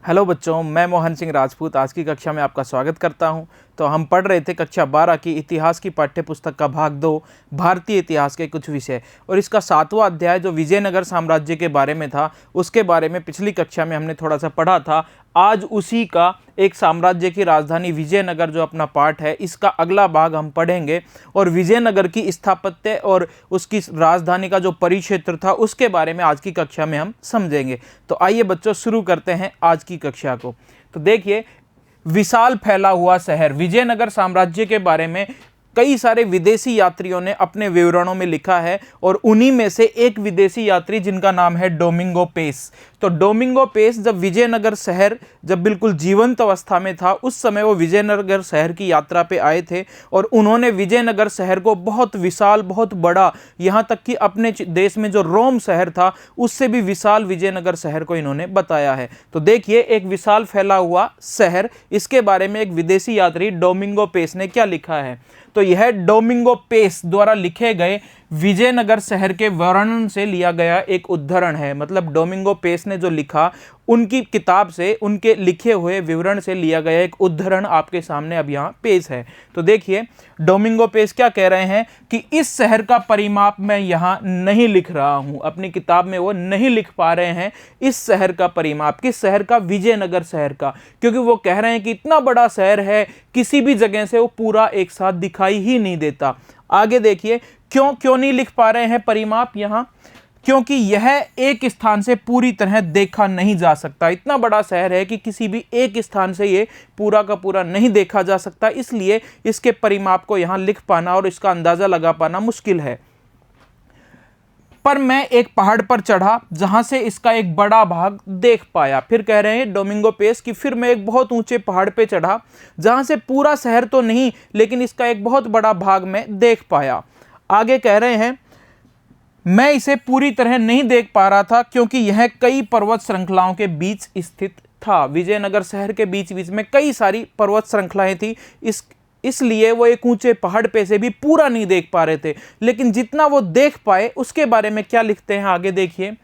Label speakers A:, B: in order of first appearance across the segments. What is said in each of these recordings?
A: Hello बच्चों, मैं मोहन सिंह राजपूत आज की कक्षा में आपका स्वागत करता हूं। तो हम पढ़ रहे थे कक्षा 12 की इतिहास की पाठ्य पुस्तक का भाग 2 भारतीय इतिहास के कुछ विषय, और इसका 7वां अध्याय जो विजयनगर साम्राज्य के बारे में था उसके बारे में पिछली कक्षा में हमने थोड़ा सा पढ़ा था। आज उसी का एक साम्राज्य की राजधानी विजयनगर जो अपना पाठ है, इसका अगला भाग हम पढ़ेंगे और विजयनगर की स्थापत्य और उसकी राजधानी का जो परिक्षेत्र था उसके बारे में आज की कक्षा में हम समझेंगे। तो आइए बच्चों, शुरू करते हैं आज की कक्षा को। तो देखिए, विशाल फैला हुआ शहर विजयनगर साम्राज्य के बारे में कई सारे विदेशी यात्रियों ने अपने विवरणों में लिखा है, और उन्हीं में से एक विदेशी यात्री जिनका नाम है डोमिंगो पेस। तो डोमिंगो पेस जब विजयनगर शहर जब बिल्कुल जीवंत अवस्था में था, उस समय वो विजयनगर शहर की यात्रा पे आए थे और उन्होंने विजयनगर शहर को बहुत विशाल, बहुत बड़ा, यहाँ तक कि अपने देश में जो रोम शहर था उससे भी विशाल विजयनगर शहर को इन्होंने बताया है। तो देखिए, एक विशाल फैला हुआ शहर, इसके बारे में एक विदेशी यात्री डोमिंगो पेस ने क्या लिखा है। तो यह डोमिंगो पेस द्वारा लिखे गए विजयनगर शहर के वर्णन से लिया गया एक उद्धरण है। मतलब डोमिंगो पेस ने जो लिखा, उनकी किताब से, उनके लिखे हुए विवरण से लिया गया एक उद्धरण आपके सामने अब यहाँ पेश है। तो देखिए, डोमिंगो पेस क्या कह रहे हैं कि इस शहर का परिमाप मैं यहाँ नहीं लिख रहा हूँ, अपनी किताब में वो नहीं लिख पा रहे हैं इस शहर का परिमाप। किस शहर का? विजयनगर शहर का। क्योंकि वो कह रहे हैं कि इतना बड़ा शहर है, किसी भी जगह से वो पूरा एक साथ दिखाई ही नहीं देता। आगे देखिए, क्यों नहीं लिख पा रहे हैं परिमाप यहाँ? क्योंकि यह एक स्थान से पूरी तरह देखा नहीं जा सकता। इतना बड़ा शहर है कि किसी भी एक स्थान से ये पूरा का पूरा नहीं देखा जा सकता, इसलिए इसके परिमाप को यहाँ लिख पाना और इसका अंदाजा लगा पाना मुश्किल है। पर मैं एक पहाड़ पर चढ़ा जहां से इसका एक बड़ा भाग देख पाया। फिर कह रहे हैं डोमिंगो पेस कि फिर मैं एक बहुत ऊंचे पहाड़ पे चढ़ा जहां से पूरा शहर तो नहीं, लेकिन इसका एक बहुत बड़ा भाग मैं देख पाया। आगे कह रहे हैं, मैं इसे पूरी तरह नहीं देख पा रहा था क्योंकि यह कई पर्वत श्रृंखलाओं के बीच स्थित था। विजयनगर शहर के बीच बीच में कई सारी पर्वत श्रृंखलाएं थी, इसलिए वो एक ऊंचे पहाड़ पे से भी पूरा नहीं देख पा रहे थे। लेकिन जितना वो देख पाए उसके बारे में क्या लिखते हैं, आगे देखिए।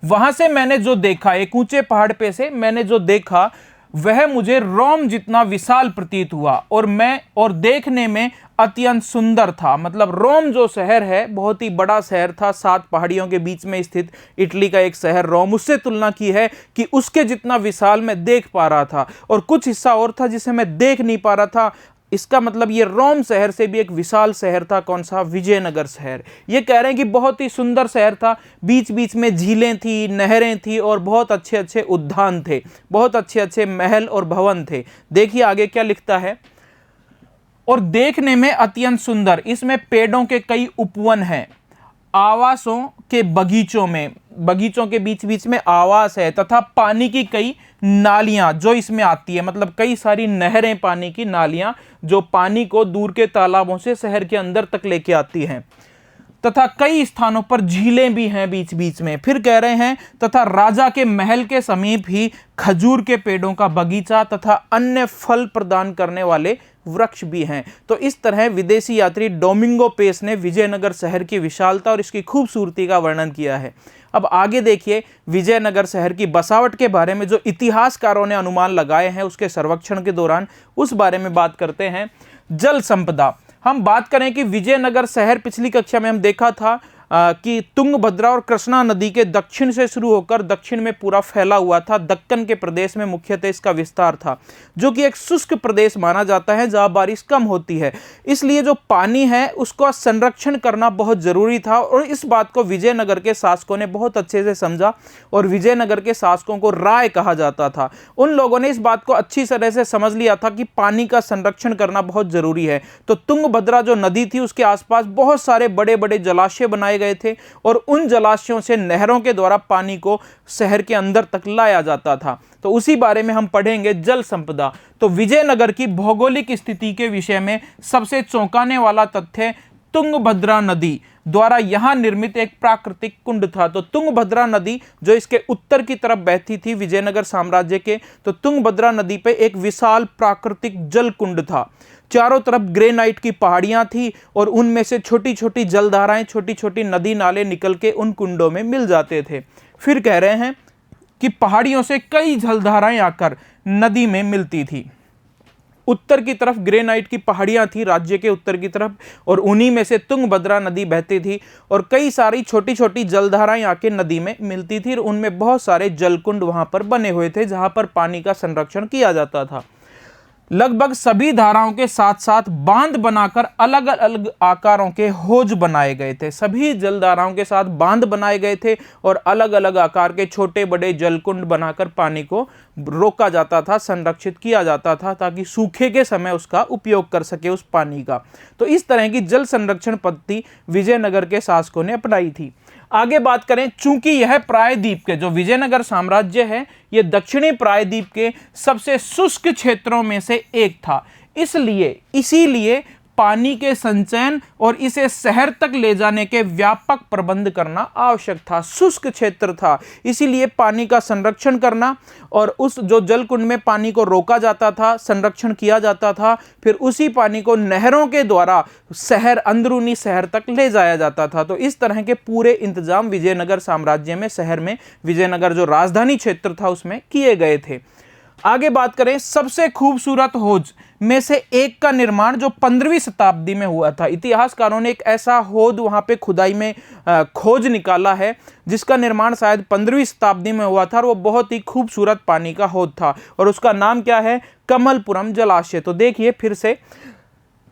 A: वहां से मैंने जो देखा, एक ऊंचे पहाड़ पे से मैंने जो देखा, वह मुझे रोम जितना विशाल प्रतीत हुआ और देखने में अत्यंत सुंदर था। मतलब रोम जो शहर है बहुत ही बड़ा शहर था, 7 पहाड़ियों के बीच में स्थित इटली का एक शहर रोम, उससे तुलना की है कि उसके जितना विशाल मैं देख पा रहा था, और कुछ हिस्सा और था जिसे मैं देख नहीं पा रहा था। इसका मतलब ये रोम शहर से भी एक विशाल शहर था। कौन सा? विजयनगर शहर। ये कह रहे हैं कि बहुत ही सुंदर शहर था, बीच बीच में झीलें थी, नहरें थी और बहुत अच्छे अच्छे उद्यान थे, बहुत अच्छे अच्छे महल और भवन थे। देखिए आगे क्या लिखता है, और देखने में अत्यंत सुंदर, इसमें पेड़ों के कई उपवन हैं, आवासों के बगीचों के बीच बीच में आवास है, तथा पानी की कई नालियां जो इसमें आती है। मतलब कई सारी नहरें, पानी की नालियां जो पानी को दूर के तालाबों से शहर के अंदर तक लेके आती हैं, तथा कई स्थानों पर झीलें भी हैं बीच बीच में। फिर कह रहे हैं, तथा राजा के महल के समीप ही खजूर के पेड़ों का बगीचा तथा अन्य फल प्रदान करने वाले वृक्ष भी हैं। तो इस तरह विदेशी यात्री डोमिंगो पेस ने विजयनगर शहर की विशालता और इसकी खूबसूरती का वर्णन किया है। अब आगे देखिए, विजयनगर शहर की बसावट के बारे में जो इतिहासकारों ने अनुमान लगाए हैं उसके सर्वेक्षण के दौरान, उस बारे में बात करते हैं। जल संपदा, हम बात करें कि विजयनगर शहर, पिछली कक्षा में हम देखा था कि तुंगभद्रा और कृष्णा नदी के दक्षिण से शुरू होकर दक्षिण में पूरा फैला हुआ था। दक्कन के प्रदेश में मुख्यतः इसका विस्तार था, जो कि एक शुष्क प्रदेश माना जाता है जहां बारिश कम होती है। इसलिए जो पानी है उसका संरक्षण करना बहुत जरूरी था, और इस बात को विजयनगर के शासकों ने बहुत अच्छे से समझा, और विजयनगर के शासकों को राय कहा जाता था। उन लोगों ने इस बात को अच्छी तरह से समझ लिया था कि पानी का संरक्षण करना बहुत जरूरी है। तो तुंगभद्रा जो नदी थी उसके आसपास बहुत सारे बड़े बड़े जलाशय बनाए गए थे, और उन जलाशयों से नहरों के द्वारा पानी को शहर के अंदर तक लाया जाता था। तो उसी बारे में हम पढ़ेंगे, जल संपदा। तो विजयनगर की भौगोलिक स्थिति के विषय में सबसे चौंकाने वाला तथ्य तुंगभद्रा नदी द्वारा यहां निर्मित एक प्राकृतिक कुंड था। तो तुंगभद्रा नदी जो इसके उत्तर की तरफ बहती थी विजयनगर साम्राज्य के, तो तुंगभद्रा नदी पे एक विशाल प्राकृतिक जल कुंड था। चारों तरफ ग्रेनाइट की पहाड़ियां थी, और उनमें से छोटी छोटी जलधाराएं, छोटी छोटी नदी नाले निकल के उन कुंडों में मिल जाते थे। फिर कह रहे हैं, कि पहाड़ियों से कई जलधाराएं आकर नदी में मिलती थी। उत्तर की तरफ ग्रेनाइट की पहाड़ियां थी राज्य के उत्तर की तरफ, और उन्हीं में से तुंगभद्रा नदी बहती थी और कई सारी छोटी छोटी जलधाराएं आके नदी में मिलती थी और उनमें बहुत सारे जलकुंड वहां पर बने हुए थे जहां पर पानी का संरक्षण किया जाता था। लगभग सभी धाराओं के साथ साथ बांध बनाकर अलग अलग आकारों के हौज बनाए गए थे। सभी जलधाराओं के साथ बांध बनाए गए थे और अलग अलग आकार के छोटे बड़े जलकुंड बनाकर पानी को रोका जाता था, संरक्षित किया जाता था, ताकि सूखे के समय उसका उपयोग कर सके उस पानी का। तो इस तरह की जल संरक्षण पद्धति विजयनगर के शासकों ने अपनाई थी। आगे बात करें, चूंकि यह प्रायद्वीप के जो विजयनगर साम्राज्य है, यह दक्षिणी प्रायद्वीप के सबसे शुष्क क्षेत्रों में से एक था, इसीलिए पानी के संचयन और इसे शहर तक ले जाने के व्यापक प्रबंध करना आवश्यक था। शुष्क क्षेत्र था, इसीलिए पानी का संरक्षण करना और उस जो जलकुंड में पानी को रोका जाता था, संरक्षण किया जाता था, फिर उसी पानी को नहरों के द्वारा शहर, अंदरूनी शहर तक ले जाया जाता था। तो इस तरह के पूरे इंतजाम विजयनगर साम्राज्य में, शहर में, विजयनगर जो राजधानी क्षेत्र था उसमें किए गए थे। आगे बात करें, सबसे खूबसूरत हौज में से एक का निर्माण जो 15वीं शताब्दी में हुआ था। इतिहासकारों ने एक ऐसा हौद वहां पे खुदाई में खोज निकाला है जिसका निर्माण शायद 15वीं शताब्दी में हुआ था और वो बहुत ही खूबसूरत पानी का हौद था और उसका नाम क्या है? कमलपुरम जलाशय। तो देखिए फिर से,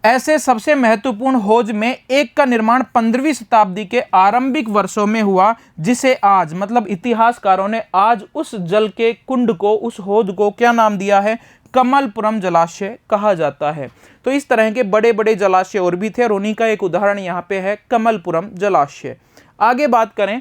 A: ऐसे सबसे महत्वपूर्ण हौज में एक का निर्माण 15वीं शताब्दी के आरंभिक वर्षों में हुआ, जिसे आज मतलब इतिहासकारों ने आज उस जल के कुंड को, उस हौद को क्या नाम दिया है? कमलपुरम जलाशय कहा जाता है। तो इस तरह के बड़े बड़े जलाशय और भी थे और उन्हीं का एक उदाहरण यहाँ पे है कमलपुरम जलाशय। आगे बात करें,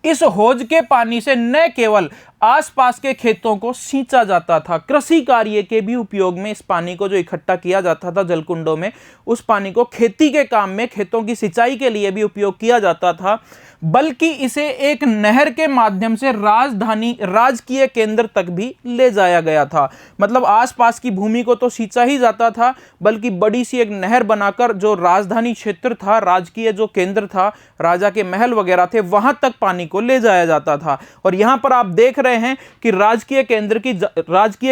A: इस हौज के पानी से न केवल आसपास के खेतों को सींचा जाता था, कृषि कार्य के भी उपयोग में इस पानी को जो इकट्ठा किया जाता था जलकुंडों में, उस पानी को खेती के काम में, खेतों की सिंचाई के लिए भी उपयोग किया जाता था, बल्कि इसे एक नहर के माध्यम से राजकीय केंद्र तक भी ले जाया गया था। मतलब आसपास की भूमि को तो सींचा ही जाता था, बल्कि बड़ी सी एक नहर बनाकर जो राजधानी क्षेत्र था, राजकीय जो केंद्र था, राजा के महल वगैरह थे, वहां तक पानी को ले जाया जाता था। और यहां पर आप देख रहे हैं कि राजकीय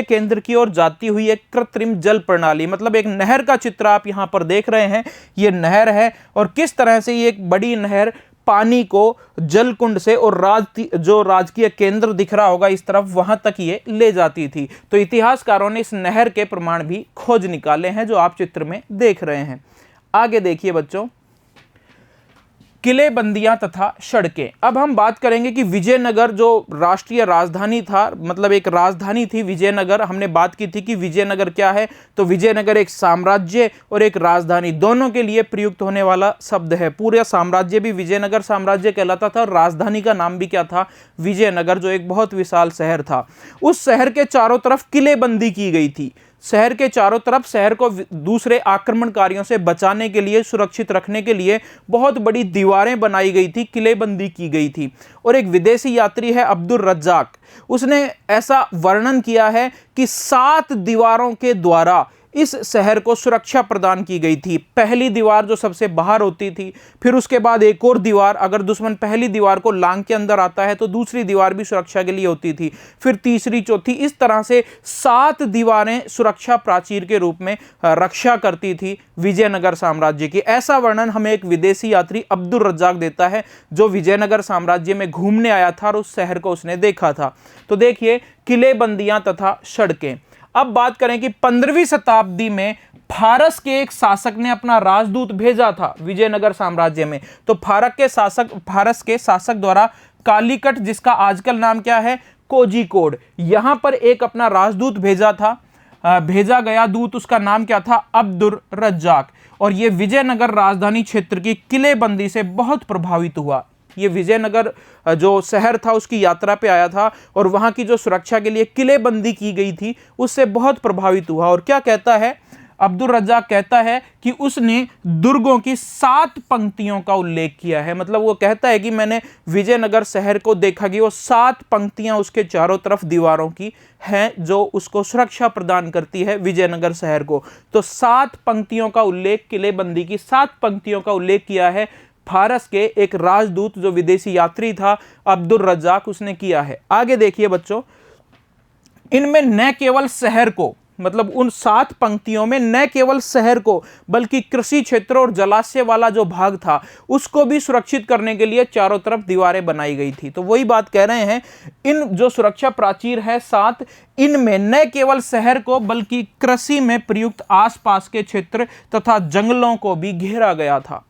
A: केंद्र की ओर जाती हुई एक कृत्रिम जल प्रणाली, मतलब एक नहर का चित्र आप यहां पर देख रहे हैं। यह नहर है और किस तरह से ये एक बड़ी नहर पानी को जलकुंड से और जो राजकीय केंद्र दिख रहा होगा इस तरफ, वहां तक ये ले जाती थी। तो इतिहासकारों ने इस नहर के प्रमाण भी खोज निकाले हैं जो आप चित्र में देख रहे हैं। आगे देखिए बच्चों, किलेबंदियां तथा सड़कें। अब हम बात करेंगे कि विजयनगर जो राष्ट्रीय राजधानी था, मतलब एक राजधानी थी विजयनगर। हमने बात की थी कि विजयनगर क्या है, तो विजयनगर एक साम्राज्य और एक राजधानी दोनों के लिए प्रयुक्त होने वाला शब्द है। पूरे साम्राज्य भी विजयनगर साम्राज्य कहलाता था, राजधानी का नाम भी क्या था? विजयनगर, जो एक बहुत विशाल शहर था। उस शहर के चारों तरफ किलेबंदी की गई थी। शहर के चारों तरफ शहर को दूसरे आक्रमणकारियों से बचाने के लिए, सुरक्षित रखने के लिए बहुत बड़ी दीवारें बनाई गई थी, किलेबंदी की गई थी। और एक विदेशी यात्री है अब्दुल रज्जाक, उसने ऐसा वर्णन किया है कि 7 दीवारों के द्वारा इस शहर को सुरक्षा प्रदान की गई थी। पहली दीवार जो सबसे बाहर होती थी, फिर उसके बाद एक और दीवार, अगर दुश्मन पहली दीवार को लांघ के अंदर आता है तो दूसरी दीवार भी सुरक्षा के लिए होती थी, फिर तीसरी, चौथी, इस तरह से 7 दीवारें सुरक्षा प्राचीर के रूप में रक्षा करती थी विजयनगर साम्राज्य की। ऐसा वर्णन हमें एक विदेशी यात्री अब्दुल रज्जाक देता है, जो विजयनगर साम्राज्य में घूमने आया था और उस शहर को उसने देखा था। तो देखिए, किलेबंदियां तथा सड़कें। अब बात करें कि 15वीं शताब्दी में फारस के एक शासक ने अपना राजदूत भेजा था विजयनगर साम्राज्य में। तो फारस के शासक द्वारा कालीकट, जिसका आजकल नाम क्या है? कोझिकोड, यहां पर एक अपना राजदूत भेजा गया दूत, उसका नाम क्या था? अब्दुल रज्जाक। और यह विजयनगर राजधानी क्षेत्र की किलेबंदी से बहुत प्रभावित हुआ। ये विजयनगर जो शहर था उसकी यात्रा पे आया था और वहां की जो सुरक्षा के लिए किलेबंदी की गई थी उससे बहुत प्रभावित हुआ। और क्या कहता है अब्दुल रज्जाक? कहता है कि उसने दुर्गों की 7 पंक्तियों का उल्लेख किया है। मतलब वो कहता है कि मैंने विजयनगर शहर को देखा कि वो 7 पंक्तियां उसके चारों तरफ दीवारों की हैं जो उसको सुरक्षा प्रदान करती है विजयनगर शहर को। तो 7 पंक्तियों का उल्लेख, किलेबंदी की 7 पंक्तियों का उल्लेख किया है फारस के एक राजदूत जो विदेशी यात्री था अब्दुल रज्जाक, उसने किया है। आगे देखिए बच्चों, इनमें न केवल शहर को, मतलब उन 7 पंक्तियों में न केवल शहर को बल्कि कृषि क्षेत्र और जलाशय वाला जो भाग था उसको भी सुरक्षित करने के लिए चारों तरफ दीवारें बनाई गई थी। तो वही बात कह रहे हैं, इन जो सुरक्षा प्राचीर है 7, इनमें न केवल शहर को बल्कि कृषि में प्रयुक्त आसपास के क्षेत्र तथा जंगलों को भी घेरा गया था।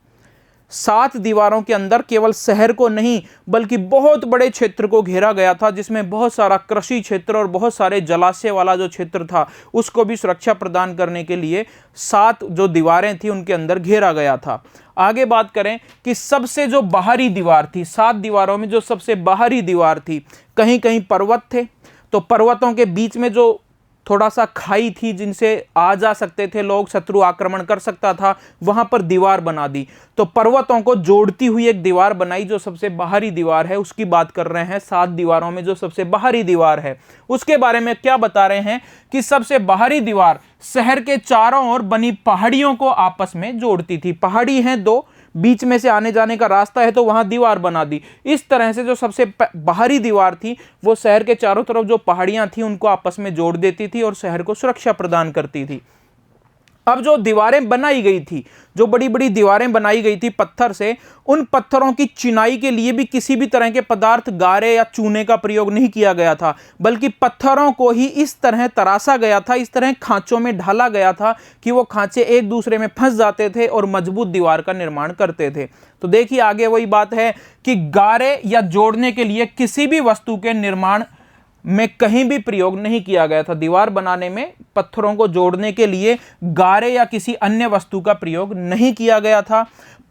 A: 7 दीवारों के अंदर केवल शहर को नहीं बल्कि बहुत बड़े क्षेत्र को घेरा गया था, जिसमें बहुत सारा कृषि क्षेत्र और बहुत सारे जलाशय वाला जो क्षेत्र था उसको भी सुरक्षा प्रदान करने के लिए 7 जो दीवारें थी उनके अंदर घेरा गया था। आगे बात करें कि सबसे जो बाहरी दीवार थी, 7 दीवारों में जो सबसे बाहरी दीवार थी, कहीं कहीं पर्वत थे, तो पर्वतों के बीच में जो थोड़ा सा खाई थी जिनसे आ जा सकते थे लोग, शत्रु आक्रमण कर सकता था, वहां पर दीवार बना दी। तो पर्वतों को जोड़ती हुई एक दीवार बनाई जो सबसे बाहरी दीवार है, उसकी बात कर रहे हैं। 7 दीवारों में जो सबसे बाहरी दीवार है उसके बारे में क्या बता रहे हैं कि सबसे बाहरी दीवार शहर के चारों ओर बनी पहाड़ियों को आपस में जोड़ती थी। पहाड़ी हैं 2, बीच में से आने जाने का रास्ता है तो वहां दीवार बना दी। इस तरह से जो सबसे बाहरी दीवार थी वो शहर के चारों तरफ जो पहाड़ियां थी उनको आपस में जोड़ देती थी और शहर को सुरक्षा प्रदान करती थी। अब जो दीवारें बनाई गई थी, जो बड़ी बड़ी दीवारें बनाई गई थी पत्थर से, उन पत्थरों की चिनाई के लिए भी किसी भी तरह के पदार्थ, गारे या चूने का प्रयोग नहीं किया गया था, बल्कि पत्थरों को ही इस तरह तराशा गया था, इस तरह खांचों में ढाला गया था कि वो खांचे एक दूसरे में फंस जाते थे और मजबूत दीवार का निर्माण करते थे। तो देखिए आगे वही बात है कि गारे या जोड़ने के लिए किसी भी वस्तु के निर्माण में कहीं भी प्रयोग नहीं किया गया था। दीवार बनाने में पत्थरों को जोड़ने के लिए गारे या किसी अन्य वस्तु का प्रयोग नहीं किया गया था।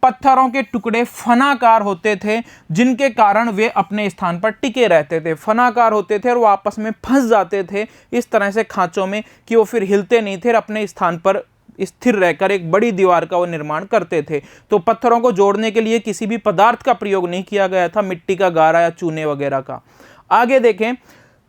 A: पत्थरों के टुकड़े फनाकार होते थे जिनके कारण वे अपने स्थान पर टिके रहते थे। फनाकार होते थे और वो आपस में फंस जाते थे इस तरह से खांचों में कि वो फिर हिलते नहीं थे और अपने स्थान पर स्थिर रहकर एक बड़ी दीवार का वो निर्माण करते थे। तो पत्थरों को जोड़ने के लिए किसी भी पदार्थ का प्रयोग नहीं किया गया था, मिट्टी का गारा या चूने वगैरह का। आगे देखें,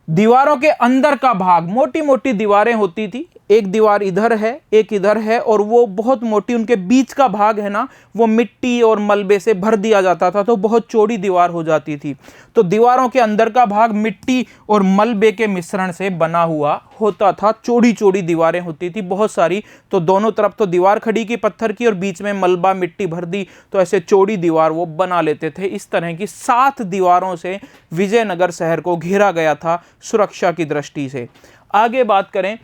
A: दीवारों के अंदर का भाग, मोटी मोटी दीवारें होती थी, एक दीवार इधर है एक इधर है और वो बहुत मोटी, उनके बीच का भाग है ना वो मिट्टी और मलबे से भर दिया जाता था तो बहुत चौड़ी दीवार हो जाती थी। तो दीवारों के अंदर का भाग मिट्टी और मलबे के मिश्रण से बना हुआ होता था, चौड़ी चौड़ी दीवारें होती थी बहुत सारी। तो दोनों तरफ तो दीवार खड़ी की पत्थर की और बीच में मलबा मिट्टी भर दी, तो ऐसे चौड़ी दीवार वो बना लेते थे। इस तरह की 7 दीवारों से विजयनगर शहर को घेरा गया था सुरक्षा की दृष्टि से। आगे बात करें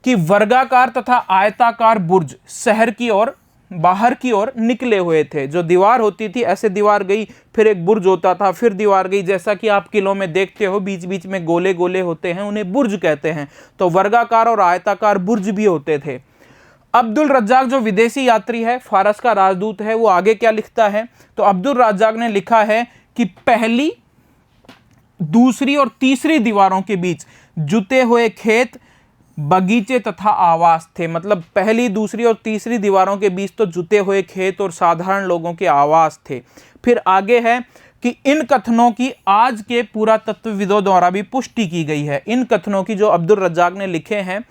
A: कि वर्गाकार तथा आयताकार बुर्ज शहर की ओर, बाहर की ओर निकले हुए थे। जो दीवार होती थी ऐसे दीवार गई, फिर एक बुर्ज होता था, फिर दीवार गई, जैसा कि आप किलों में देखते हो बीच बीच में गोले गोले होते हैं, उन्हें बुर्ज कहते हैं। तो वर्गाकार और आयताकार बुर्ज भी होते थे। अब्दुल रज्जाक जो विदेशी यात्री है, फारस का राजदूत है, वो आगे क्या लिखता है, तो अब्दुल रज्जाक ने लिखा है कि पहली, दूसरी और तीसरी दीवारों के बीच जुते हुए खेत, बगीचे तथा आवास थे। मतलब पहली, दूसरी और तीसरी दीवारों के बीच तो जुते हुए खेत और साधारण लोगों के आवास थे। फिर आगे है कि इन कथनों की आज के पुरातत्वविदों द्वारा भी पुष्टि की गई है। इन कथनों की जो अब्दुल रज्जाक ने लिखे हैं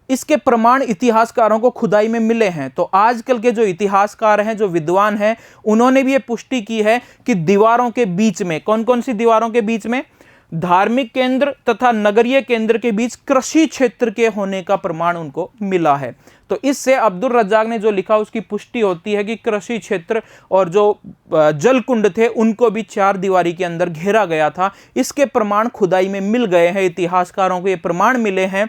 A: इसके प्रमाण इतिहासकारों को खुदाई में मिले हैं। तो आजकल के जो इतिहासकार हैं, जो विद्वान हैं, उन्होंने भी ये पुष्टि की है कि दीवारों के बीच में, कौन कौन सी दीवारों के बीच में, धार्मिक केंद्र तथा नगरीय केंद्र के बीच कृषि क्षेत्र के होने का प्रमाण उनको मिला है। तो इससे अब्दुल रज्जाक ने जो लिखा उसकी पुष्टि होती है कि कृषि क्षेत्र और जो जल कुंड थे उनको भी 4 दीवारी के अंदर घेरा गया था। इसके प्रमाण खुदाई में मिल गए हैं, इतिहासकारों को ये प्रमाण मिले हैं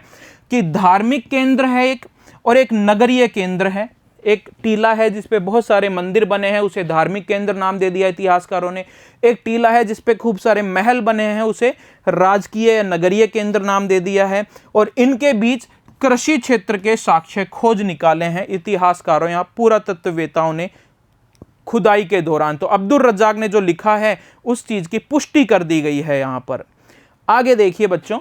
A: कि धार्मिक केंद्र है एक, और एक नगरीय केंद्र है। एक टीला है जिसपे बहुत सारे मंदिर बने हैं, उसे धार्मिक केंद्र नाम दे दिया इतिहासकारों ने। एक टीला है जिसपे खूब सारे महल बने हैं, उसे राजकीय या नगरीय केंद्र नाम दे दिया है। और इनके बीच कृषि क्षेत्र के साक्ष्य खोज निकाले हैं इतिहासकारों या पुरातत्ववेताओं ने खुदाई के दौरान। तो अब्दुल रज्जाक ने जो लिखा है उस चीज की पुष्टि कर दी गई है यहां पर। आगे देखिए बच्चों,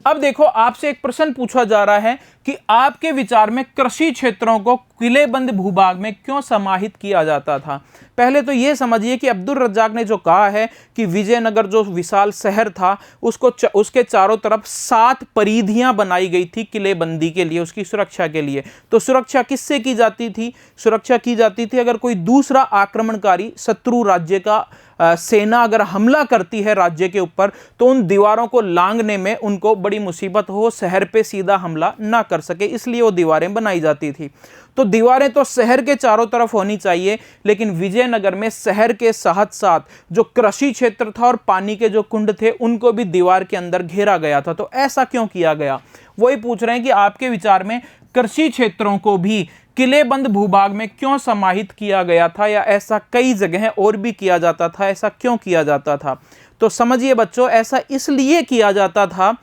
A: अब देखो आपसे एक प्रश्न पूछा जा रहा है कि आपके विचार में कृषि क्षेत्रों को किलेबंद भूभाग में क्यों समाहित किया जाता था। पहले तो ये समझिए कि अब्दुल रज्जाक ने जो कहा है कि विजयनगर जो विशाल शहर था उसके चारों तरफ 7 परिधियां बनाई गई थी किलेबंदी के लिए, उसकी सुरक्षा के लिए। तो सुरक्षा किससे की जाती थी? सुरक्षा की जाती थी अगर कोई दूसरा आक्रमणकारी शत्रु राज्य का सेना अगर हमला करती है राज्य के ऊपर, तो उन दीवारों को लांघने में उनको बड़ी मुसीबत हो, शहर पे सीधा हमला ना कर सके, इसलिए वो दीवारें बनाई जाती थी। तो दीवारें तो शहर के चारों तरफ होनी चाहिए, लेकिन विजयनगर में शहर के साथ साथ जो कृषि क्षेत्र था और पानी के जो कुंड थे उनको भी दीवार के अंदर घेरा गया था। तो ऐसा क्यों किया गया? वही पूछ रहे हैं कि आपके विचार में कृषि क्षेत्रों को भी किलेबंद भूभाग में क्यों समाहित किया गया था, या ऐसा कई जगह और भी किया जाता था, ऐसा क्यों किया जाता था? तो समझिए बच्चों, ऐसा इसलिए किया जाता था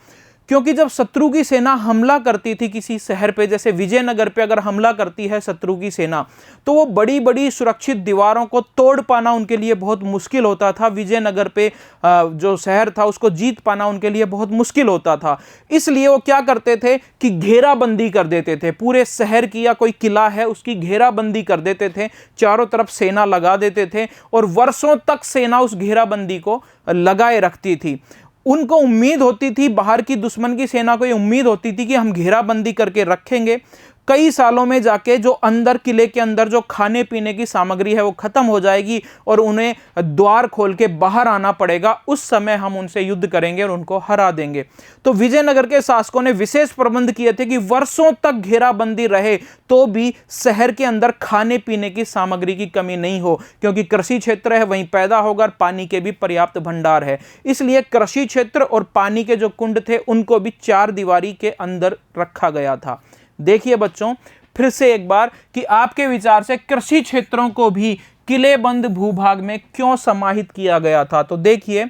A: क्योंकि जब शत्रु की सेना हमला करती थी किसी शहर पे, जैसे विजयनगर पे अगर हमला करती है शत्रु की सेना, तो वो बड़ी बड़ी सुरक्षित दीवारों को तोड़ पाना उनके लिए बहुत मुश्किल होता था। विजयनगर पे जो शहर था उसको जीत पाना उनके लिए बहुत मुश्किल होता था। इसलिए वो क्या करते थे कि घेराबंदी कर देते थे पूरे शहर की, या कोई किला है उसकी घेराबंदी कर देते थे, चारों तरफ सेना लगा देते थे और वर्षों तक सेना उस घेराबंदी को लगाए रखती थी। उनको उम्मीद होती थी, बाहर की दुश्मन की सेना को ये उम्मीद होती थी कि हम घेराबंदी करके रखेंगे, कई सालों में जाके जो अंदर किले के अंदर जो खाने पीने की सामग्री है वो खत्म हो जाएगी और उन्हें द्वार खोल के बाहर आना पड़ेगा। उस समय हम उनसे युद्ध करेंगे और उनको हरा देंगे। तो विजयनगर के शासकों ने विशेष प्रबंध किए थे कि वर्षों तक घेराबंदी रहे तो भी शहर के अंदर खाने पीने की सामग्री की कमी नहीं हो, क्योंकि कृषि क्षेत्र है, वहीं पैदा होगा और पानी के भी पर्याप्त भंडार है। इसलिए कृषि क्षेत्र और पानी के जो कुंड थे उनको भी 4 दीवारी के अंदर रखा गया था। देखिए बच्चों फिर से एक बार कि आपके विचार से कृषि क्षेत्रों को भी किलेबंद भूभाग में क्यों समाहित किया गया था। तो देखिए,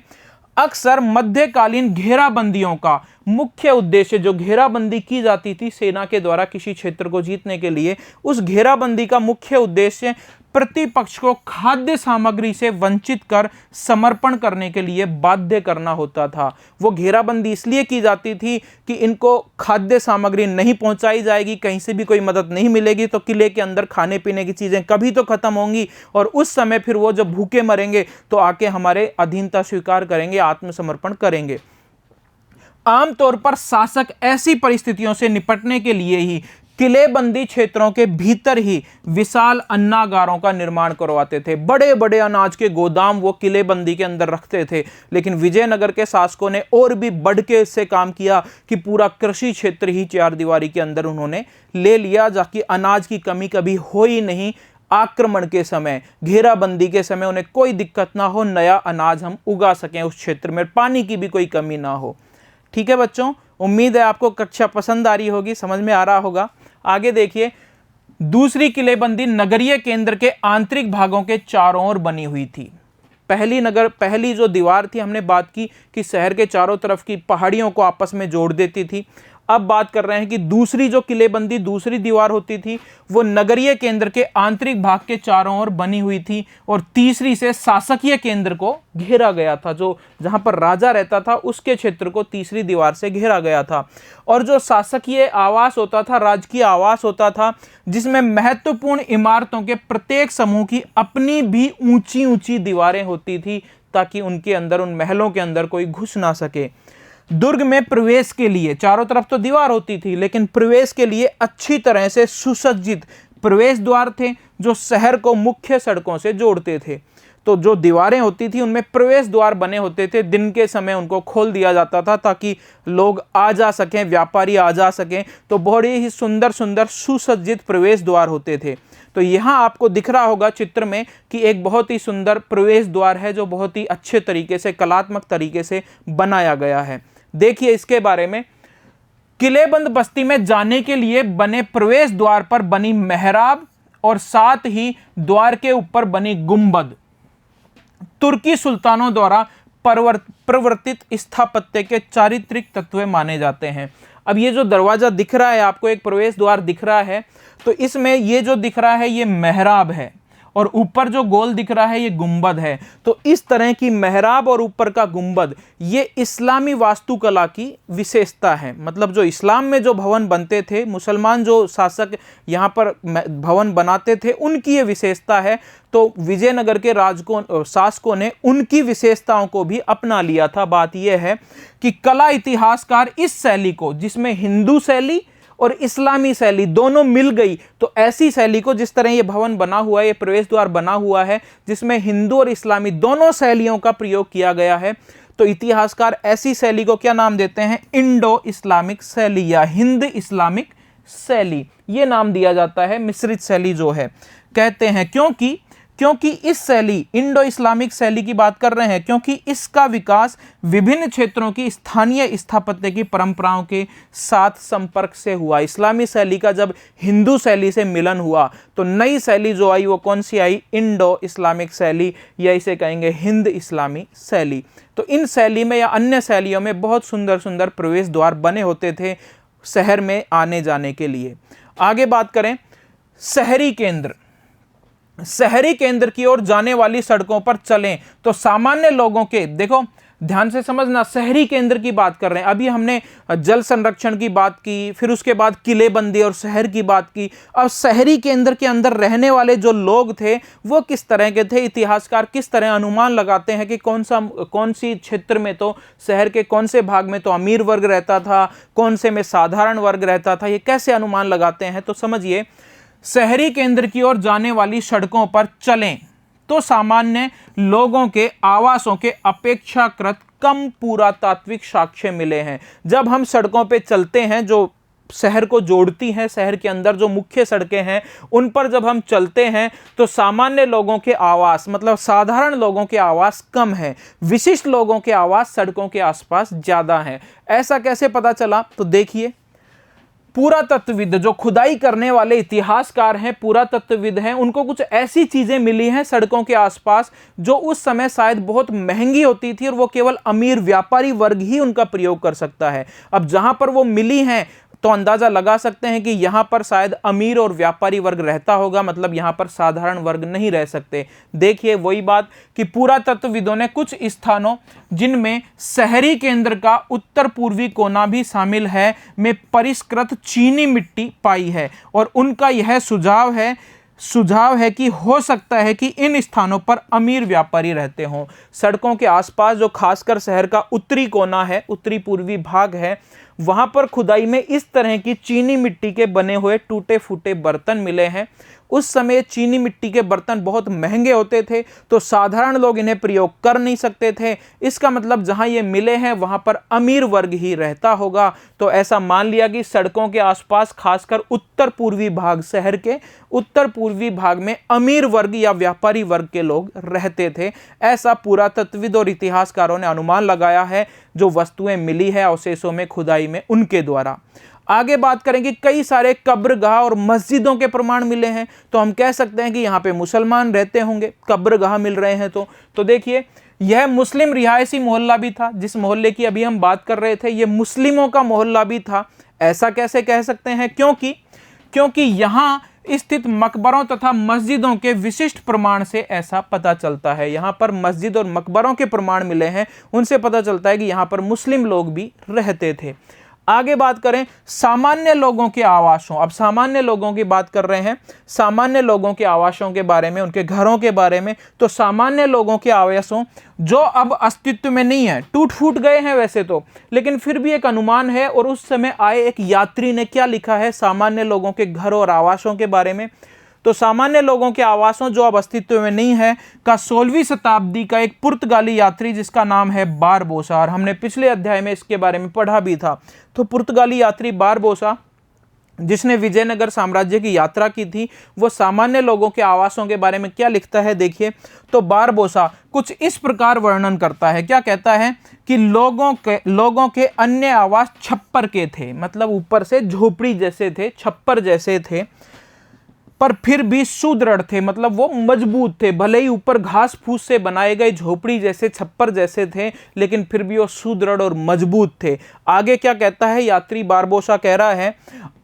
A: अक्सर मध्यकालीन घेराबंदियों का मुख्य उद्देश्य, जो घेराबंदी की जाती थी सेना के द्वारा किसी क्षेत्र को जीतने के लिए, उस घेराबंदी का मुख्य उद्देश्य प्रतिपक्ष को खाद्य सामग्री से वंचित कर समर्पण करने के लिए बाध्य करना होता था। वो घेराबंदी इसलिए की जाती थी कि इनको खाद्य सामग्री नहीं पहुंचाई जाएगी, कहीं से भी कोई मदद नहीं मिलेगी, तो किले के अंदर खाने पीने की चीजें कभी तो खत्म होंगी और उस समय फिर वो जब भूखे मरेंगे तो आके हमारे अधीनता स्वीकार करेंगे, आत्मसमर्पण करेंगे। आमतौर पर शासक ऐसी परिस्थितियों से निपटने के लिए ही किलेबंदी क्षेत्रों के भीतर ही विशाल अन्नागारों का निर्माण करवाते थे। बड़े बड़े अनाज के गोदाम वो किलेबंदी के अंदर रखते थे। लेकिन विजयनगर के शासकों ने और भी बढ़ के इससे काम किया कि पूरा कृषि क्षेत्र ही 4 दीवारी के अंदर उन्होंने ले लिया, ताकि अनाज की कमी कभी हो ही नहीं। आक्रमण के समय, घेराबंदी के समय उन्हें कोई दिक्कत ना हो, नया अनाज हम उगा सकें उस क्षेत्र में, पानी की भी कोई कमी ना हो। ठीक है बच्चों, उम्मीद है आपको कक्षा पसंद आ रही होगी, समझ में आ रहा होगा। आगे देखिए, दूसरी किलेबंदी नगरीय केंद्र के आंतरिक भागों के चारों ओर बनी हुई थी। पहली जो दीवार थी हमने बात की कि शहर के चारों तरफ की पहाड़ियों को आपस में जोड़ देती थी। अब बात कर रहे हैं कि दूसरी जो किलेबंदी, दूसरी दीवार होती थी, वो नगरीय केंद्र के आंतरिक भाग के चारों ओर बनी हुई थी और तीसरी से शासकीय केंद्र को घेरा गया था। जो जहां पर राजा रहता था उसके क्षेत्र को तीसरी दीवार से घेरा गया था। और जो शासकीय आवास होता था, राजकीय आवास होता था, जिसमें महत्वपूर्ण इमारतों के प्रत्येक समूह की अपनी भी ऊंची ऊंची दीवारें होती थी, ताकि उनके अंदर, उन महलों के अंदर कोई घुस ना सके। दुर्ग में प्रवेश के लिए चारों तरफ तो दीवार होती थी, लेकिन प्रवेश के लिए अच्छी तरह से सुसज्जित प्रवेश द्वार थे जो शहर को मुख्य सड़कों से जोड़ते थे। तो जो दीवारें होती थी उनमें प्रवेश द्वार बने होते थे, दिन के समय उनको खोल दिया जाता था ताकि लोग आ जा सकें, व्यापारी आ जा सकें। तो बड़े ही सुंदर सुंदर सुसज्जित प्रवेश द्वार होते थे। तो यहाँ आपको दिख रहा होगा चित्र में कि एक बहुत ही सुंदर प्रवेश द्वार है जो बहुत ही अच्छे तरीके से, कलात्मक तरीके से बनाया गया है। देखिए इसके बारे में, किलेबंद बस्ती में जाने के लिए बने प्रवेश द्वार पर बनी मेहराब और साथ ही द्वार के ऊपर बनी गुंबद तुर्की सुल्तानों द्वारा प्रवर्तित स्थापत्य के चारित्रिक तत्व माने जाते हैं। अब ये जो दरवाजा दिख रहा है आपको, एक प्रवेश द्वार दिख रहा है, तो इसमें ये जो दिख रहा है ये मेहराब है और ऊपर जो गोल दिख रहा है ये गुंबद है। तो इस तरह की मेहराब और ऊपर का गुंबद ये इस्लामी वास्तुकला की विशेषता है। मतलब जो इस्लाम में जो भवन बनते थे, मुसलमान जो शासक यहाँ पर भवन बनाते थे, उनकी ये विशेषता है। तो विजयनगर के शासकों ने उनकी विशेषताओं को भी अपना लिया था। बात यह है कि कला इतिहासकार इस शैली को, जिसमें हिंदू शैली और इस्लामी शैली दोनों मिल गई, तो ऐसी शैली को, जिस तरह ये भवन बना हुआ है, ये प्रवेश द्वार बना हुआ है जिसमें हिंदू और इस्लामी दोनों शैलियों का प्रयोग किया गया है, तो इतिहासकार ऐसी शैली को क्या नाम देते हैं? इंडो इस्लामिक शैली या हिंद इस्लामिक शैली, ये नाम दिया जाता है। मिश्रित शैली जो है कहते हैं, क्योंकि इस शैली, इंडो इस्लामिक शैली की बात कर रहे हैं क्योंकि इसका विकास विभिन्न क्षेत्रों की स्थानीय स्थापत्य की परंपराओं के साथ संपर्क से हुआ। इस्लामी शैली का जब हिंदू शैली से मिलन हुआ तो नई शैली जो आई वो कौन सी आई? इंडो इस्लामिक शैली, या इसे कहेंगे हिंद इस्लामी शैली। तो इन शैली में या अन्य शैलियों में बहुत सुंदर सुंदर प्रवेश द्वार बने होते थे शहर में आने जाने के लिए। आगे बात करें शहरी केंद्र की ओर जाने वाली सड़कों पर चलें तो सामान्य लोगों के, देखो ध्यान से समझना, शहरी केंद्र की बात कर रहे हैं। अभी हमने जल संरक्षण की बात की, फिर उसके बाद किलेबंदी और शहर की बात की। अब शहरी केंद्र के अंदर रहने वाले जो लोग थे वो किस तरह के थे? इतिहासकार किस तरह अनुमान लगाते हैं कि कौन सी क्षेत्र में, तो शहर के कौन से भाग में तो अमीर वर्ग रहता था, कौन से में साधारण वर्ग रहता था, ये कैसे अनुमान लगाते हैं? तो समझिए, शहरी केंद्र की ओर जाने वाली सड़कों पर चलें तो सामान्य लोगों के आवासों के अपेक्षाकृत कम पुरातात्विक साक्ष्य मिले हैं। जब हम सड़कों पे चलते हैं जो शहर को जोड़ती हैं, शहर के अंदर जो मुख्य सड़कें हैं उन पर जब हम चलते हैं तो सामान्य लोगों के आवास, मतलब साधारण लोगों के आवास कम है, विशिष्ट लोगों के आवास सड़कों के आसपास ज्यादा हैं। ऐसा कैसे पता चला? तो देखिए, पुरातत्वविद जो खुदाई करने वाले इतिहासकार हैं, पुरातत्वविद हैं, उनको कुछ ऐसी चीजें मिली हैं सड़कों के आसपास जो उस समय शायद बहुत महंगी होती थी और वो केवल अमीर व्यापारी वर्ग ही उनका प्रयोग कर सकता है। अब जहां पर वो मिली हैं तो अंदाजा लगा सकते हैं कि यहां पर शायद अमीर और व्यापारी वर्ग रहता होगा, मतलब यहां पर साधारण वर्ग नहीं रह सकते। देखिए वही बात कि पुरातत्वविदों ने कुछ स्थानों जिनमें शहरी केंद्र का उत्तर पूर्वी कोना भी शामिल है में परिष्कृत चीनी मिट्टी पाई है और उनका यह सुझाव है कि हो सकता है कि इन स्थानों पर अमीर व्यापारी रहते हों। सड़कों के आसपास जो खासकर शहर का उत्तरी कोना है, उत्तरी पूर्वी भाग है, वहां पर खुदाई में इस तरह की चीनी मिट्टी के बने हुए टूटे फूटे बर्तन मिले हैं। उस समय चीनी मिट्टी के बर्तन बहुत महंगे होते थे तो साधारण लोग इन्हें प्रयोग कर नहीं सकते थे। इसका मतलब जहां ये मिले हैं वहां पर अमीर वर्ग ही रहता होगा। तो ऐसा मान लिया कि सड़कों के आसपास खासकर उत्तर पूर्वी भाग, शहर के उत्तर पूर्वी भाग में अमीर वर्ग या व्यापारी वर्ग के लोग रहते थे। ऐसा पुरातत्वविद और इतिहासकारों ने अनुमान लगाया है जो वस्तुएं मिली है अवशेषों में खुदाई में उनके द्वारा। आगे बात करेंगे, कई सारे कब्रगाह और मस्जिदों के प्रमाण मिले हैं तो हम कह सकते हैं कि यहाँ पे मुसलमान रहते होंगे, कब्रगाह मिल रहे हैं। तो देखिए, यह मुस्लिम रिहायशी मोहल्ला भी था। जिस मोहल्ले की अभी हम बात कर रहे थे ये मुस्लिमों का मोहल्ला भी था। ऐसा कैसे कह सकते हैं? क्योंकि यहाँ स्थित मकबरों तथा मस्जिदों के विशिष्ट प्रमाण से ऐसा पता चलता है। यहाँ पर मस्जिद और मकबरों के प्रमाण मिले हैं, उनसे पता चलता है कि यहाँ पर मुस्लिम लोग भी रहते थे। आगे बात करें सामान्य लोगों के आवासों। अब सामान्य लोगों की बात कर रहे हैं, सामान्य लोगों के आवासों के बारे में, उनके घरों के बारे में। तो सामान्य लोगों के आवासों जो अब अस्तित्व में नहीं है, टूट फूट गए हैं वैसे तो, लेकिन फिर भी एक अनुमान है। और उस समय आए एक यात्री ने क्या लिखा है सामान्य लोगों के घर और आवासों के बारे में? तो सामान्य लोगों के आवासों जो अब अस्तित्व में नहीं है का 16वीं शताब्दी का एक पुर्तगाली यात्री जिसका नाम है बारबोसा, और हमने पिछले अध्याय में इसके बारे में पढ़ा भी था। तो पुर्तगाली यात्री बारबोसा जिसने विजयनगर साम्राज्य की यात्रा की थी, वो सामान्य लोगों के आवासों के बारे में क्या लिखता है देखिए। तो बारबोसा कुछ इस प्रकार वर्णन करता है, क्या कहता है कि लोगों के अन्य आवास छप्पर के थे, मतलब ऊपर से झोपड़ी जैसे थे, छप्पर जैसे थे, पर फिर भी सुदृढ़ थे, मतलब वो मजबूत थे। भले ही ऊपर घास फूस से बनाए गए झोपड़ी जैसे, छप्पर जैसे थे, लेकिन फिर भी वो सुदृढ़ और मजबूत थे। आगे क्या कहता है यात्री बारबोसा? कह रहा है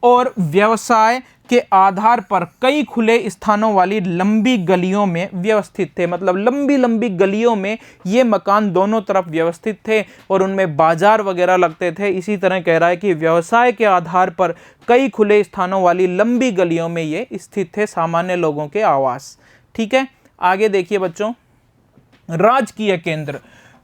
A: और व्यवसाय के आधार पर कई खुले स्थानों वाली लंबी गलियों में व्यवस्थित थे। मतलब लंबी लंबी गलियों में ये मकान दोनों तरफ व्यवस्थित थे और उनमें बाजार वगैरह लगते थे। इसी तरह कह रहा है कि व्यवसाय के आधार पर कई खुले स्थानों वाली लंबी गलियों में ये स्थित थे, सामान्य लोगों के आवास। ठीक है, आगे देखिए बच्चों, राजकीय केंद्र,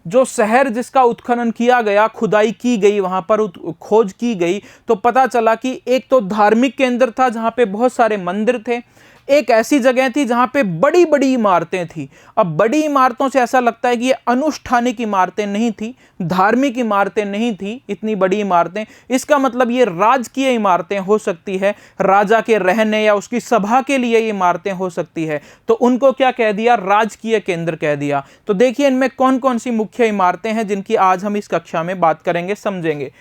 A: जो शहर जिसका उत्खनन किया गया, खुदाई की गई, वहां पर खोज की गई, तो पता चला कि एक तो धार्मिक केंद्र था जहां पे बहुत सारे मंदिर थे, एक ऐसी जगह थी जहां पे बड़ी बड़ी इमारतें थी। अब बड़ी इमारतों से ऐसा लगता है कि ये अनुष्ठानिक इमारतें नहीं थी, धार्मिक इमारतें नहीं थी, इतनी बड़ी इमारतें, इसका मतलब ये राजकीय इमारतें हो सकती है, राजा के रहने या उसकी सभा के लिए ये इमारतें हो सकती है। तो उनको क्या कह दिया, राजकीय केंद्र कह दिया। तो देखिए इनमें कौन कौन सी मुख्य इमारतें हैं जिनकी आज हम इस कक्षा में बात करेंगे, समझेंगे।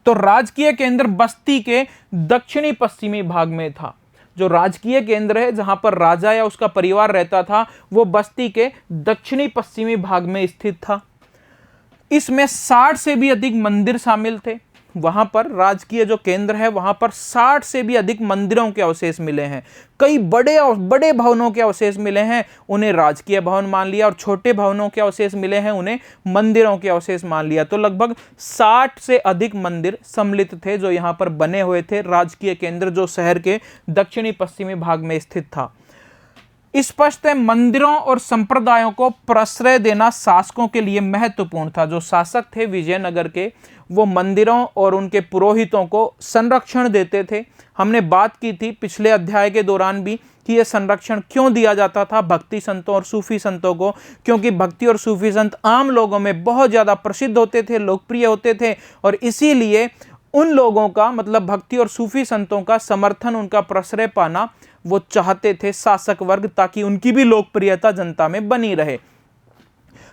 A: तो राजकीय केंद्र बस्ती के दक्षिणी पश्चिमी भाग में था। जो राजकीय केंद्र है जहां पर राजा या उसका परिवार रहता था, वो बस्ती के दक्षिणी पश्चिमी भाग में स्थित था। इसमें 60 से भी अधिक मंदिर शामिल थे। वहां पर राजकीय जो केंद्र है वहां पर 60 से भी अधिक मंदिरों के अवशेष मिले हैं। कई बड़े बड़े भवनों के अवशेष मिले हैं, उन्हें राजकीय भवन मान लिया, और छोटे भवनों के अवशेष मिले हैं, उन्हें मंदिरों के अवशेष मान लिया। तो लगभग 60 से अधिक मंदिर सम्मिलित थे जो यहां पर बने हुए थे। राजकीय केंद्र जो शहर के दक्षिणी पश्चिमी भाग में स्थित था। स्पष्ट है, मंदिरों और संप्रदायों को प्रश्रय देना शासकों के लिए महत्वपूर्ण था। जो शासक थे विजयनगर के, वो मंदिरों और उनके पुरोहितों को संरक्षण देते थे। हमने बात की थी पिछले अध्याय के दौरान भी कि यह संरक्षण क्यों दिया जाता था भक्ति संतों और सूफी संतों को, क्योंकि भक्ति और सूफी संत आम लोगों में बहुत ज़्यादा प्रसिद्ध होते थे, लोकप्रिय होते थे, और इसीलिए उन लोगों का, मतलब भक्ति और सूफी संतों का समर्थन, उनका प्रश्रय पाना वो चाहते थे शासक वर्ग, ताकि उनकी भी लोकप्रियता जनता में बनी रहे।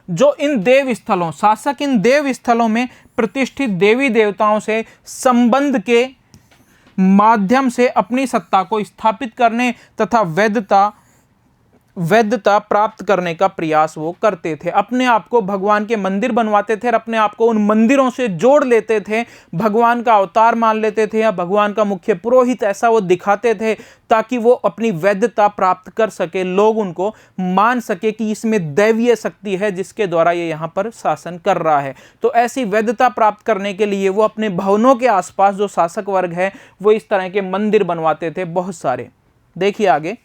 A: जो इन देव स्थलों, शासक इन देव स्थलों में प्रतिष्ठित देवी देवताओं से संबंध के माध्यम से अपनी सत्ता को स्थापित करने तथा वैधता प्राप्त करने का प्रयास वो करते थे। अपने आप को भगवान के मंदिर बनवाते थे और अपने आप को उन मंदिरों से जोड़ लेते थे, भगवान का अवतार मान लेते थे या भगवान का मुख्य पुरोहित ऐसा वो दिखाते थे, ताकि वो अपनी वैधता प्राप्त कर सके, लोग उनको मान सके कि इसमें दैवीय शक्ति है जिसके द्वारा ये यहाँ पर शासन कर रहा है। तो ऐसी वैधता प्राप्त करने के लिए वो अपने भवनों के आसपास, जो शासक वर्ग है, वो इस तरह के मंदिर बनवाते थे बहुत सारे। देखिए आगे,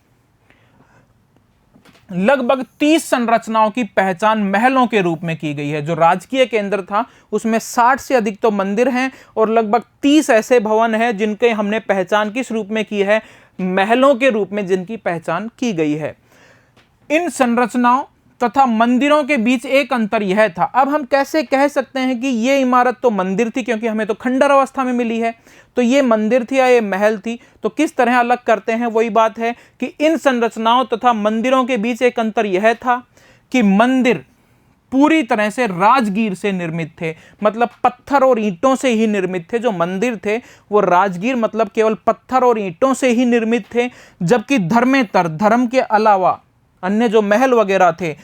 A: लगभग 30 संरचनाओं की पहचान महलों के रूप में की गई है। जो राजकीय केंद्र था उसमें 60 से अधिक तो मंदिर हैं और लगभग 30 ऐसे भवन हैं जिनके हमने पहचान किस रूप में की है, महलों के रूप में जिनकी पहचान की गई है। इन संरचनाओं तथा मंदिरों के बीच एक अंतर यह था, अब हम कैसे कह सकते हैं कि ये इमारत तो मंदिर थी, क्योंकि हमें तो खंडर अवस्था में मिली है, तो ये मंदिर थी या ये महल थी। तो किस तरह अलग करते हैं, वही बात है कि इन संरचनाओं तथा मंदिरों के बीच एक अंतर यह था कि मंदिर पूरी तरह से राजगीर से निर्मित थे, मतलब पत्थर और ईंटों से ही निर्मित थे। जो मंदिर थे वो राजगीर मतलब केवल पत्थर और ईंटों से ही निर्मित थे, जबकि धर्मेतर, धर्म के अलावा अन्य जो महल वगैरह थे,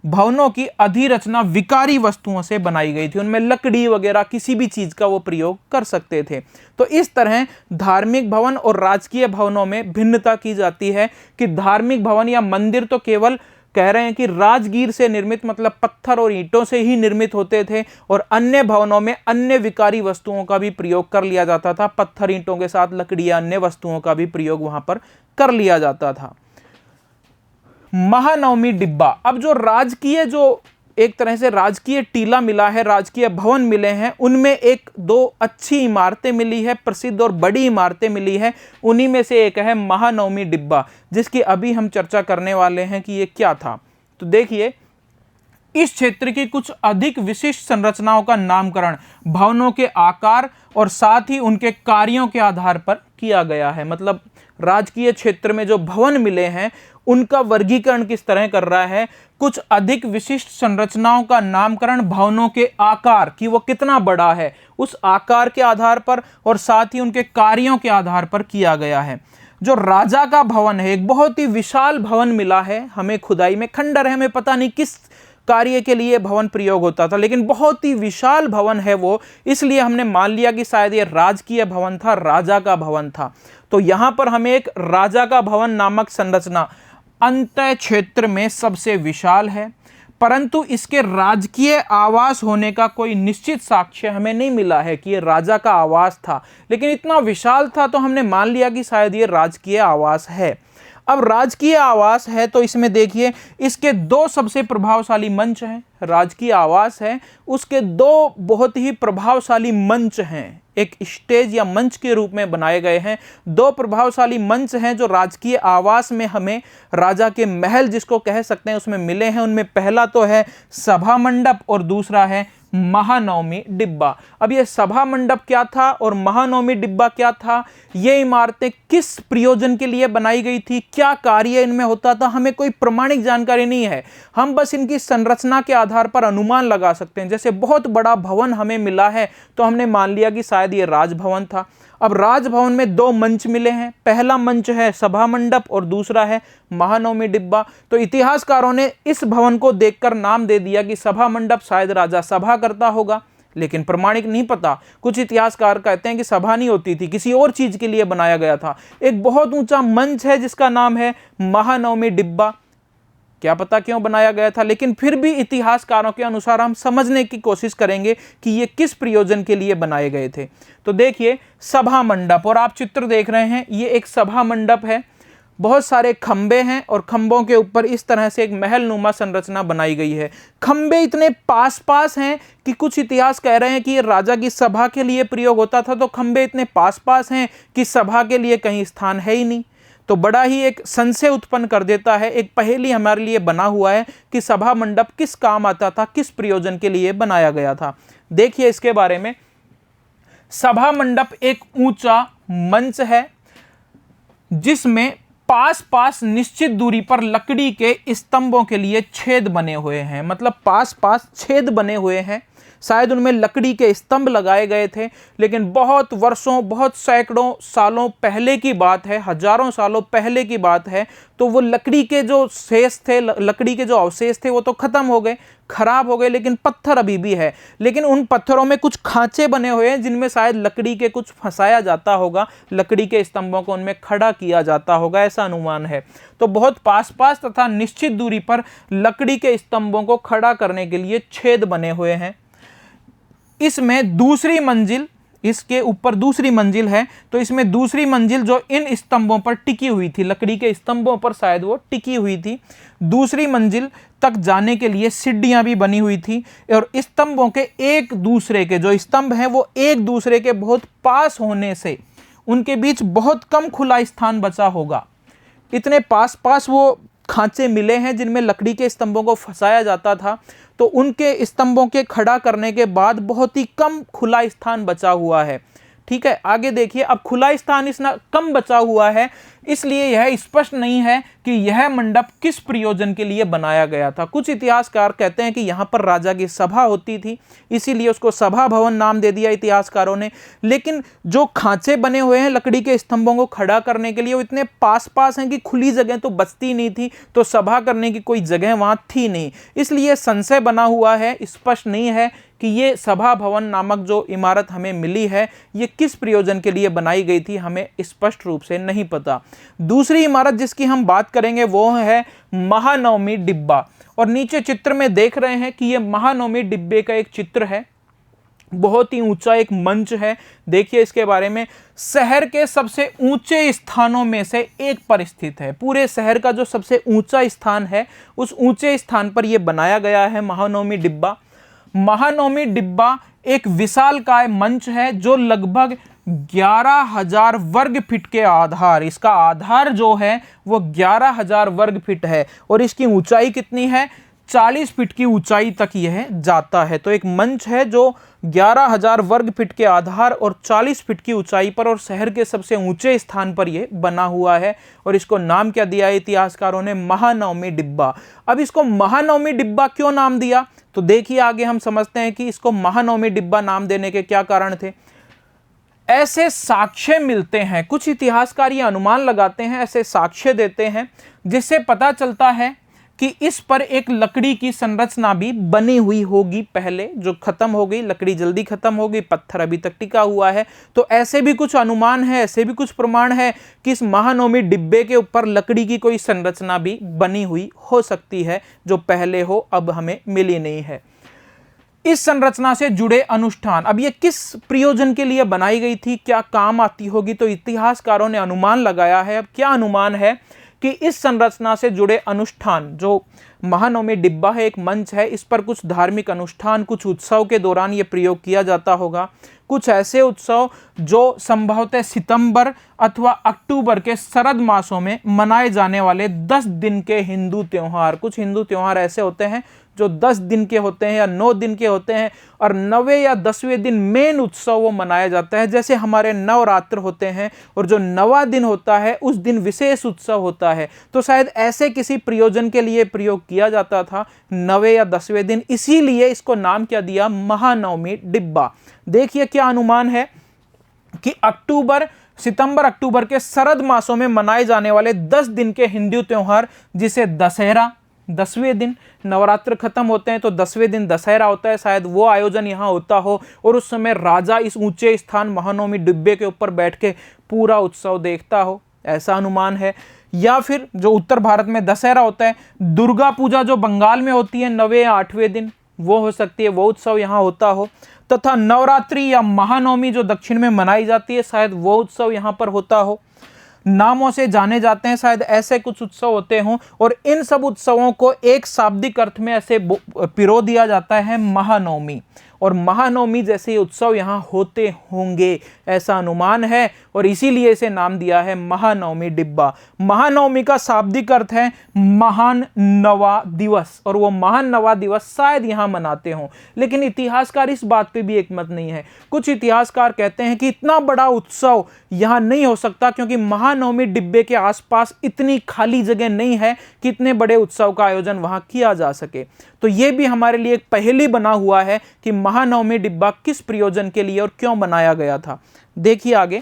A: भवनों की अधिरचना विकारी वस्तुओं से बनाई गई थी, उनमें लकड़ी वगैरह किसी भी चीज का वो प्रयोग कर सकते थे। तो इस तरह धार्मिक भवन और राजकीय भवनों में भिन्नता की जाती है कि धार्मिक भवन या मंदिर तो केवल कह रहे हैं कि राजगीर से निर्मित, मतलब पत्थर और ईंटों से ही निर्मित होते थे, और अन्य भवनों में अन्य विकारी वस्तुओं का भी प्रयोग कर लिया जाता था। पत्थर ईंटों के साथ लकड़ी या अन्य वस्तुओं का भी प्रयोग वहां पर कर लिया जाता था। महानवमी डिब्बा, अब जो राजकीय, जो एक तरह से राजकीय टीला मिला है, राजकीय भवन मिले हैं, उनमें एक दो अच्छी इमारतें मिली है, प्रसिद्ध और बड़ी इमारतें मिली है। उन्हीं में से एक है महानवमी डिब्बा, जिसकी अभी हम चर्चा करने वाले हैं कि ये क्या था। तो देखिए, इस क्षेत्र की कुछ अधिक विशिष्ट संरचनाओं का नामकरण भवनों के आकार और साथ ही उनके कार्यों के आधार पर किया गया है। मतलब राजकीय क्षेत्र में जो भवन मिले हैं उनका वर्गीकरण किस तरह कर रहा है, कुछ अधिक विशिष्ट संरचनाओं का नामकरण भवनों के आकार, कि वो कितना बड़ा है, उस आकार के आधार पर और साथ ही उनके कार्यों के आधार पर किया गया है। जो राजा का भवन है, एक बहुत ही विशाल भवन मिला है हमें खुदाई में, खंडर है, हमें पता नहीं किस कार्य के लिए भवन प्रयोग होता था, लेकिन बहुत ही विशाल भवन है वो, इसलिए हमने मान लिया कि शायद ये राजकीय भवन था, राजा का भवन था। तो यहां पर हमें एक राजा का भवन नामक संरचना अंतः क्षेत्र में सबसे विशाल है, परंतु इसके राजकीय आवास होने का कोई निश्चित साक्ष्य हमें नहीं मिला है कि ये राजा का आवास था, लेकिन इतना विशाल था तो हमने मान लिया कि शायद ये राजकीय आवास है। अब राजकीय आवास है तो इसमें देखिए इसके दो सबसे प्रभावशाली मंच हैं। राजकीय आवास है, उसके दो बहुत ही प्रभावशाली मंच हैं, एक स्टेज या मंच के रूप में बनाए गए हैं। दो प्रभावशाली मंच हैं जो राजकीय आवास में हमें राजा के महल जिसको कह सकते हैं उसमें मिले हैं। उनमें पहला तो है सभा मंडप और दूसरा है महानवमी डिब्बा। अब ये सभा मंडप क्या था और महानवमी डिब्बा क्या था, ये इमारतें किस प्रयोजन के लिए बनाई गई थी, क्या कार्य इनमें होता था, हमें कोई प्रमाणिक जानकारी नहीं है। हम बस इनकी संरचना के आधार पर अनुमान लगा सकते हैं। जैसे बहुत बड़ा भवन हमें मिला है तो हमने मान लिया कि शायद ये राजभवन था। अब राजभवन में दो मंच मिले हैं, पहला मंच है सभा मंडप और दूसरा है महानवमी डिब्बा। तो इतिहासकारों ने इस भवन को देखकर नाम दे दिया कि सभा मंडप, शायद राजा सभा करता होगा, लेकिन प्रमाणिक नहीं पता। कुछ इतिहासकार कहते हैं कि सभा नहीं होती थी, किसी और चीज के लिए बनाया गया था। एक बहुत ऊंचा मंच है जिसका नाम है महानवमी डिब्बा, क्या पता क्यों बनाया गया था, लेकिन फिर भी इतिहासकारों के अनुसार हम समझने की कोशिश करेंगे कि ये किस प्रयोजन के लिए बनाए गए थे। तो देखिए सभा मंडप, और आप चित्र देख रहे हैं ये एक सभा मंडप है, बहुत सारे खंबे हैं और खंबों के ऊपर इस तरह से एक महल नुमा संरचना बनाई गई है। खंबे इतने पास पास हैं कि कुछ इतिहास कह रहे हैं कि ये राजा की सभा के लिए प्रयोग होता था, तो खंबे इतने पास पास हैं कि सभा के लिए कहीं स्थान है ही नहीं। तो बड़ा ही एक संशय उत्पन्न कर देता है, एक पहेली हमारे लिए बना हुआ है कि सभा मंडप किस काम आता था, किस प्रयोजन के लिए बनाया गया था। देखिए इसके बारे में, सभा मंडप एक ऊंचा मंच है जिसमें पास पास निश्चित दूरी पर लकड़ी के स्तंभों के लिए छेद बने हुए हैं, मतलब पास पास छेद बने हुए हैं। शायद उनमें लकड़ी के स्तंभ लगाए गए थे, लेकिन बहुत वर्षों, बहुत सैकड़ों सालों पहले की बात है, हजारों सालों पहले की बात है। तो वो लकड़ी के जो शेष थे, लकड़ी के जो अवशेष थे वो तो खत्म हो गए, खराब हो गए, लेकिन पत्थर अभी भी है। लेकिन उन पत्थरों में कुछ खांचे बने हुए हैं जिनमें शायद लकड़ी के कुछ फंसाया जाता होगा, लकड़ी के स्तंभों को उनमें खड़ा किया जाता होगा, ऐसा अनुमान है। तो बहुत पास पास तथा निश्चित दूरी पर लकड़ी के स्तंभों को खड़ा करने के लिए छेद बने हुए हैं। इसमें दूसरी मंजिल, इसके ऊपर दूसरी मंजिल है, तो इसमें दूसरी मंजिल जो इन स्तंभों पर टिकी हुई थी, लकड़ी के स्तंभों पर शायद वो टिकी हुई थी, दूसरी मंजिल तक जाने के लिए सीढ़ियां भी बनी हुई थी। और स्तंभों के एक दूसरे के जो स्तंभ हैं वो एक दूसरे के बहुत पास होने से उनके बीच बहुत कम खुला स्थान बचा होगा। इतने पास पास वो खांचे मिले हैं जिनमें लकड़ी के स्तंभों को फंसाया जाता था, तो उनके स्तंभों के खड़ा करने के बाद बहुत ही कम खुला स्थान बचा हुआ है। ठीक है, आगे देखिए। अब खुला स्थान इतना कम बचा हुआ है, इसलिए यह स्पष्ट नहीं है कि यह मंडप किस प्रयोजन के लिए बनाया गया था। कुछ इतिहासकार कहते हैं कि यहाँ पर राजा की सभा होती थी, इसीलिए उसको सभा भवन नाम दे दिया इतिहासकारों ने। लेकिन जो खांचे बने हुए हैं लकड़ी के स्तंभों को खड़ा करने के लिए, वो इतने पास पास हैं कि खुली जगह तो बचती नहीं थी, तो सभा करने की कोई जगह वहाँ थी नहीं। इसलिए संशय बना हुआ है, स्पष्ट नहीं है कि ये सभा भवन नामक जो इमारत हमें मिली है ये किस प्रयोजन के लिए बनाई गई थी, हमें स्पष्ट रूप से नहीं पता। दूसरी इमारत जिसकी हम बात करेंगे वो है महानवमी डिब्बा, और नीचे चित्र में देख रहे हैं कि ये महानवमी डिब्बे का एक चित्र है। बहुत ही ऊंचा एक मंच है। देखिए इसके बारे में, शहर के सबसे ऊंचे स्थानों में से एक पर स्थित है। पूरे शहर का जो सबसे ऊंचा स्थान है उस ऊंचे स्थान पर यह बनाया गया है महानवमी डिब्बा। महानवमी डिब्बा एक विशालकाय मंच है जो लगभग 11,000 वर्ग फीट के आधार, इसका आधार जो है वो 11,000 वर्ग फीट है, और इसकी ऊंचाई कितनी है, 40 फीट की ऊंचाई तक यह जाता है। तो एक मंच है जो 11,000 वर्ग फीट के आधार और 40 फीट की ऊंचाई पर और शहर के सबसे ऊंचे स्थान पर यह बना हुआ है, और इसको नाम क्या दिया है इतिहासकारों ने, महानवमी डिब्बा। अब इसको महानवमी डिब्बा क्यों नाम दिया, तो देखिए आगे हम समझते हैं कि इसको महानवमी डिब्बा नाम देने के क्या कारण थे। ऐसे साक्ष्य मिलते हैं, कुछ इतिहासकार ये अनुमान लगाते हैं, ऐसे साक्ष्य देते हैं जिससे पता चलता है कि इस पर एक लकड़ी की संरचना भी बनी हुई होगी पहले, जो खत्म हो गई, लकड़ी जल्दी खत्म हो गई, पत्थर अभी तक टिका हुआ है। तो ऐसे भी कुछ अनुमान है, ऐसे भी कुछ प्रमाण है कि इस महानवमी डिब्बे के ऊपर लकड़ी की कोई संरचना भी बनी हुई हो सकती है, जो पहले हो, अब हमें मिली नहीं है। इस संरचना से जुड़े अनुष्ठान, अब ये किस प्रयोजन के लिए बनाई गई थी, क्या काम आती होगी, तो इतिहासकारों ने अनुमान लगाया है। अब क्या अनुमान है कि इस संरचना से जुड़े अनुष्ठान, जो महानवमी डिब्बा है, एक मंच है, इस पर कुछ धार्मिक अनुष्ठान, कुछ उत्सव के दौरान ये प्रयोग किया जाता होगा। कुछ ऐसे उत्सव जो संभवतः सितंबर अथवा अक्टूबर के शरद मासों में मनाए जाने वाले 10 दिन के हिंदू त्योहार, कुछ हिंदू त्योहार ऐसे होते हैं जो 10 दिन के होते हैं या 9 दिन के होते हैं, और 9वें या 10वें दिन मेन उत्सव वो मनाया जाता है। जैसे हमारे नवरात्र होते हैं और जो 9वां दिन होता है उस दिन विशेष उत्सव होता है, तो शायद ऐसे किसी प्रयोजन के लिए प्रयोग किया जाता था 9वें या 10वें दिन, इसीलिए इसको नाम क्या दिया, महानवमी डिब्बा। देखिए क्या अनुमान है कि सितंबर अक्टूबर के शरद मासों में मनाए जाने वाले 10 दिन के हिंदू त्योहार, जिसे दशहरा, 10वें दिन नवरात्र खत्म होते हैं तो 10वें दिन दशहरा होता है, शायद वो आयोजन यहाँ होता हो, और उस समय राजा इस ऊंचे स्थान महानवमी डिब्बे के ऊपर बैठ के पूरा उत्सव देखता हो, ऐसा अनुमान है। या फिर जो उत्तर भारत में दशहरा होता है, दुर्गा पूजा जो बंगाल में होती है 9वें या 8वें दिन, वो हो सकती है, वो उत्सव यहाँ होता हो, तथा नवरात्रि या महानवमी जो दक्षिण में मनाई जाती है, शायद वो उत्सव यहाँ पर होता हो। नामों से जाने जाते हैं, शायद ऐसे कुछ उत्सव होते हों, और इन सब उत्सवों को एक शाब्दिक अर्थ में ऐसे पिरो दिया जाता है महानवमी, और महानवमी जैसे उत्सव यहाँ होते होंगे, ऐसा अनुमान है, और इसीलिए इसे नाम दिया है महानवमी डिब्बा। महानवमी का शाब्दिक अर्थ है महान नवा दिवस, और वो महान नवा दिवस शायद यहाँ मनाते हों, लेकिन इतिहासकार इस बात पे भी एकमत नहीं है। कुछ इतिहासकार कहते हैं कि इतना बड़ा उत्सव यहाँ नहीं हो सकता, क्योंकि महानवमी डिब्बे के आसपास इतनी खाली जगह नहीं है कि इतने बड़े उत्सव का आयोजन वहाँ किया जा सके। तो ये भी हमारे लिए एक पहेली बना हुआ है कि महानवमी डिब्बा किस प्रयोजन के लिए और क्यों बनाया गया था। देखिए आगे,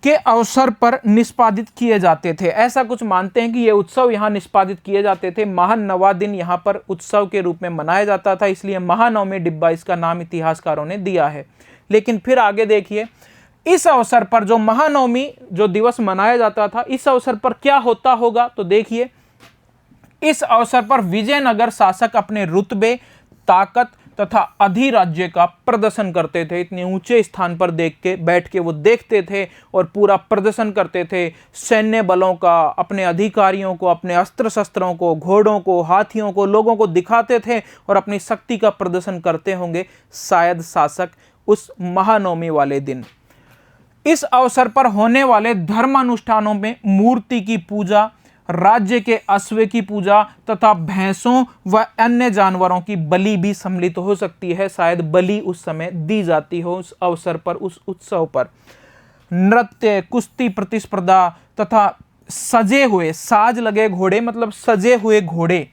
A: के अवसर पर निष्पादित किए जाते थे, ऐसा कुछ मानते हैं कि ये उत्सव यहाँ निष्पादित किए जाते थे, महान नवा दिन यहाँ पर उत्सव के रूप में मनाया जाता था, इसलिए महानवमी डिब्बा इसका नाम इतिहासकारों ने दिया है। लेकिन फिर आगे देखिए, इस अवसर पर जो महानवमी जो दिवस मनाया जाता था, इस अवसर पर क्या होता होगा, तो देखिए इस अवसर पर विजयनगर शासक अपने रुतबे, ताकत तथा अधिराज्य का प्रदर्शन करते थे। इतने ऊंचे स्थान पर बैठ के वो देखते थे और पूरा प्रदर्शन करते थे सैन्य बलों का, अपने अधिकारियों को, अपने अस्त्र शस्त्रों को, घोड़ों को, हाथियों को, लोगों को दिखाते थे और अपनी शक्ति का प्रदर्शन करते होंगे शायद शासक उस महानवमी वाले दिन। इस अवसर पर होने वाले धर्मानुष्ठानों में मूर्ति की पूजा, राज्य के अश्व की पूजा तथा भैंसों व अन्य जानवरों की बलि भी सम्मिलित हो सकती है, शायद बलि उस समय दी जाती हो उस अवसर पर, उस उत्सव पर। नृत्य, कुश्ती प्रतिस्पर्धा तथा सजे हुए, साज लगे घोड़े मतलब सजे हुए घोड़े,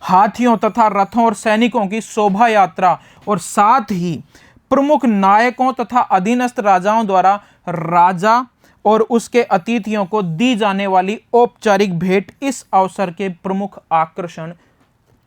A: हाथियों तथा रथों और सैनिकों की शोभा यात्रा, और साथ ही प्रमुख नायकों तथा अधीनस्थ राजाओं द्वारा राजा और उसके अतिथियों को दी जाने वाली औपचारिक भेंट इस अवसर के प्रमुख आकर्षण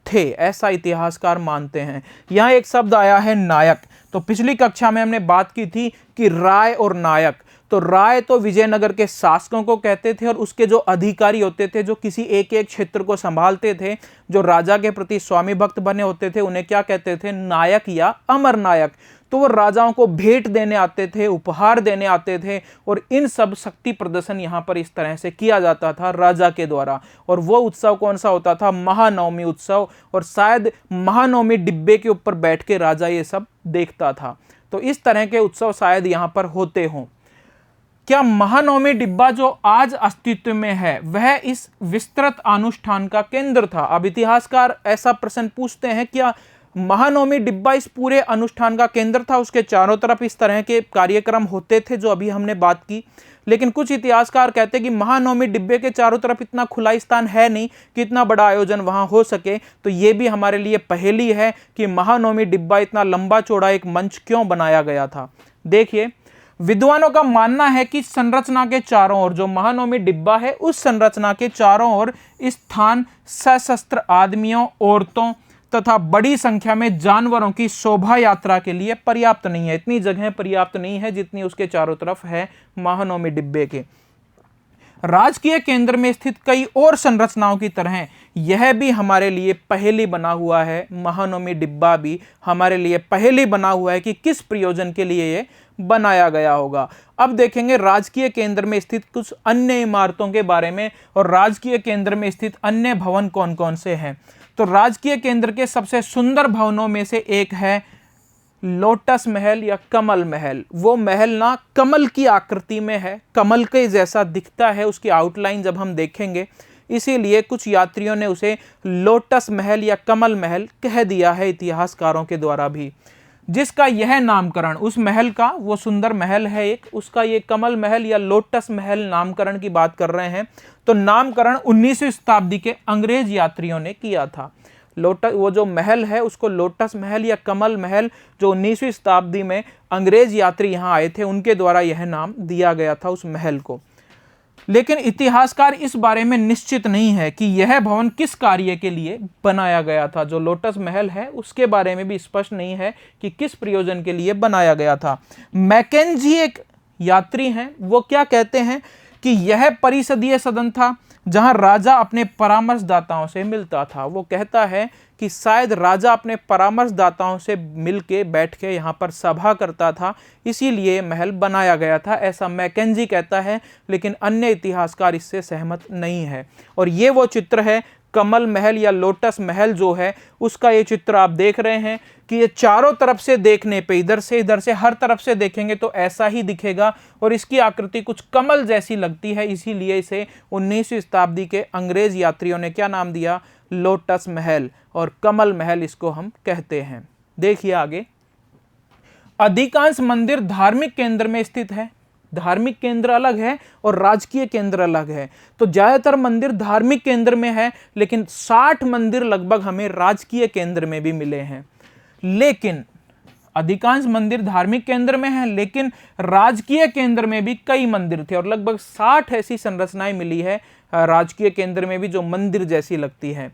A: थे, ऐसा इतिहासकार मानते हैं। यहाँ एक शब्द आया है नायक, तो पिछली कक्षा में हमने बात की थी कि राय और नायक, तो राय तो विजयनगर के शासकों को कहते थे, और उसके जो अधिकारी होते थे जो किसी एक एक क्षेत्र को संभालते थे, जो राजा के प्रति स्वामी भक्त बने होते थे, उन्हें क्या कहते थे, नायक या अमर नायक। तो वो राजाओं को भेंट देने आते थे, उपहार देने आते थे, और इन सब शक्ति प्रदर्शन यहाँ पर इस तरह से किया जाता था राजा के द्वारा। और वो उत्सव कौन सा होता था, महानवमी उत्सव, और शायद महानवमी डिब्बे के ऊपर बैठ के राजा ये सब देखता था। तो इस तरह के उत्सव शायद यहाँ पर होते हों। क्या महानवमी डिब्बा जो आज अस्तित्व में है वह इस विस्तृत अनुष्ठान का केंद्र था? अब इतिहासकार ऐसा प्रश्न पूछते हैं, क्या महानवमी डिब्बा इस पूरे अनुष्ठान का केंद्र था? उसके चारों तरफ इस तरह के कार्यक्रम होते थे जो अभी हमने बात की, लेकिन कुछ इतिहासकार कहते हैं कि महानवमी डिब्बे के चारों तरफ इतना खुला स्थान है नहीं कि इतना बड़ा आयोजन वहां हो सके। तो ये भी हमारे लिए पहेली है कि महानवमी डिब्बा इतना लंबा चौड़ा एक मंच क्यों बनाया गया था। देखिए, विद्वानों का मानना है कि संरचना के चारों ओर, जो महानवमी डिब्बा है उस संरचना के चारों ओर स्थान सशस्त्र आदमियों, औरतों तथा बड़ी संख्या में जानवरों की शोभा यात्रा के लिए पर्याप्त नहीं है। इतनी जगह पर्याप्त नहीं है जितनी उसके चारों तरफ है महानवमी डिब्बे के। राजकीय केंद्र में स्थित कई और संरचनाओं की तरह यह भी हमारे लिए पहेली बना हुआ है। महानवमी डिब्बा भी हमारे लिए पहेली बना हुआ है कि किस प्रयोजन के लिए यह बनाया गया होगा। अब देखेंगे राजकीय केंद्र में स्थित कुछ अन्य इमारतों के बारे में और राजकीय केंद्र में स्थित अन्य भवन कौन कौन से हैं। तो राजकीय केंद्र के सबसे सुंदर भवनों में से एक है लोटस महल या कमल महल। वो महल ना कमल की आकृति में है, कमल के जैसा दिखता है उसकी आउटलाइन जब हम देखेंगे, इसीलिए कुछ यात्रियों ने उसे लोटस महल या कमल महल कह दिया है इतिहासकारों के द्वारा भी। जिसका यह नामकरण, उस महल का, वो सुंदर महल है एक, उसका ये कमल महल या लोटस महल नामकरण की बात कर रहे हैं, तो नामकरण 19वीं शताब्दी के अंग्रेज यात्रियों ने किया था। लोटस, वो जो महल है उसको लोटस महल या कमल महल, जो 19वीं शताब्दी में अंग्रेज यात्री यहाँ आए थे उनके द्वारा यह नाम दिया गया था उस महल को। लेकिन इतिहासकार इस बारे में निश्चित नहीं है कि यह भवन किस कार्य के लिए बनाया गया था। जो लोटस महल है उसके बारे में भी स्पष्ट नहीं है कि किस प्रयोजन के लिए बनाया गया था। मैकेंजी एक यात्री हैं, वो क्या कहते हैं कि यह परिषदीय सदन था जहां राजा अपने परामर्शदाताओं से मिलता था। वो कहता है कि शायद राजा अपने परामर्शदाताओं से मिलके बैठ के यहाँ पर सभा करता था, इसीलिए महल बनाया गया था, ऐसा मैकेंजी कहता है। लेकिन अन्य इतिहासकार इससे सहमत नहीं है। और ये वो चित्र है कमल महल या लोटस महल जो है उसका ये चित्र आप देख रहे हैं कि ये चारों तरफ से देखने पे, इधर से हर तरफ से देखेंगे तो ऐसा ही दिखेगा और इसकी आकृति कुछ कमल जैसी लगती है, इसीलिए इसे 19वीं शताब्दी के अंग्रेज यात्रियों ने क्या नाम दिया, लोटस महल और कमल महल इसको हम कहते हैं। देखिए आगे, अधिकांश मंदिर धार्मिक केंद्र में स्थित है। धार्मिक केंद्र अलग है और राजकीय केंद्र अलग है। तो ज्यादातर मंदिर धार्मिक केंद्र में है, लेकिन 60 मंदिर लगभग हमें राजकीय केंद्र में भी मिले हैं। लेकिन अधिकांश मंदिर धार्मिक केंद्र में हैं, लेकिन राजकीय केंद्र में भी कई मंदिर थे और लगभग 60 ऐसी संरचनाएं मिली है राजकीय केंद्र में भी जो मंदिर जैसी लगती है।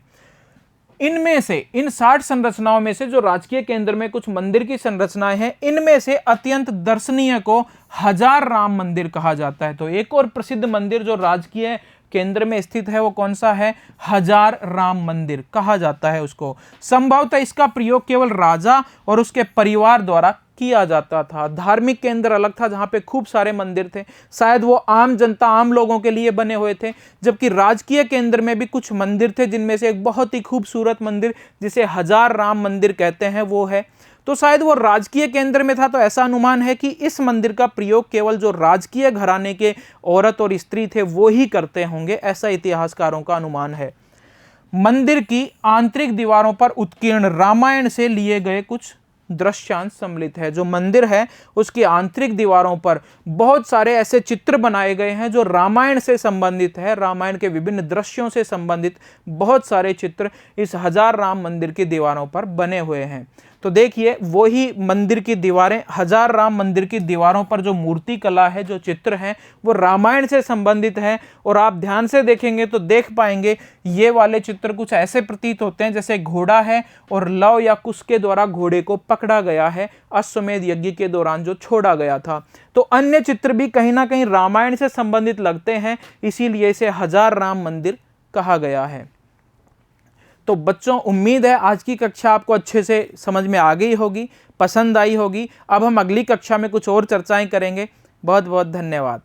A: इनमें से, इन 60 संरचनाओं में से जो राजकीय केंद्र में कुछ मंदिर की संरचनाएं हैं, इनमें से अत्यंत दर्शनीय को हजार राम मंदिर कहा जाता है। तो एक और प्रसिद्ध मंदिर जो राजकीय केंद्र में स्थित है वो कौन सा है, हजार राम मंदिर कहा जाता है उसको। संभवतः इसका प्रयोग केवल राजा और उसके परिवार द्वारा किया जाता था। धार्मिक केंद्र अलग था जहां पे खूब सारे मंदिर थे, शायद वो आम जनता, आम लोगों के लिए बने हुए थे। जबकि राजकीय केंद्र में भी कुछ मंदिर थे जिनमें से एक बहुत ही खूबसूरत मंदिर जिसे हजार राम मंदिर कहते हैं वो है। तो शायद वो राजकीय केंद्र में था, तो ऐसा अनुमान है कि इस मंदिर का प्रयोग केवल जो राजकीय घराने के औरत और स्त्री थे वो ही करते होंगे, ऐसा इतिहासकारों का अनुमान है। मंदिर की आंतरिक दीवारों पर उत्कीर्ण रामायण से लिए गए कुछ दृश्यांश सम्मिलित है। जो मंदिर है उसकी आंतरिक दीवारों पर बहुत सारे ऐसे चित्र बनाए गए हैं जो रामायण से संबंधित है। रामायण के विभिन्न दृश्यों से संबंधित बहुत सारे चित्र इस हजार राम मंदिर की दीवारों पर बने हुए हैं। तो देखिए वही मंदिर की दीवारें, हजार राम मंदिर की दीवारों पर जो मूर्ति कला है, जो चित्र हैं, वो रामायण से संबंधित है। और आप ध्यान से देखेंगे तो देख पाएंगे ये वाले चित्र कुछ ऐसे प्रतीत होते हैं जैसे घोड़ा है और लव या कुश के द्वारा घोड़े को पकड़ा गया है अश्वमेध यज्ञ के दौरान जो छोड़ा गया था। तो अन्य चित्र भी कहीं ना कहीं रामायण से संबंधित लगते हैं, इसीलिए इसे हजार राम मंदिर कहा गया है। तो बच्चों, उम्मीद है आज की कक्षा आपको अच्छे से समझ में आ गई होगी, पसंद आई होगी। अब हम अगली कक्षा में कुछ और चर्चाएं करेंगे। बहुत बहुत धन्यवाद।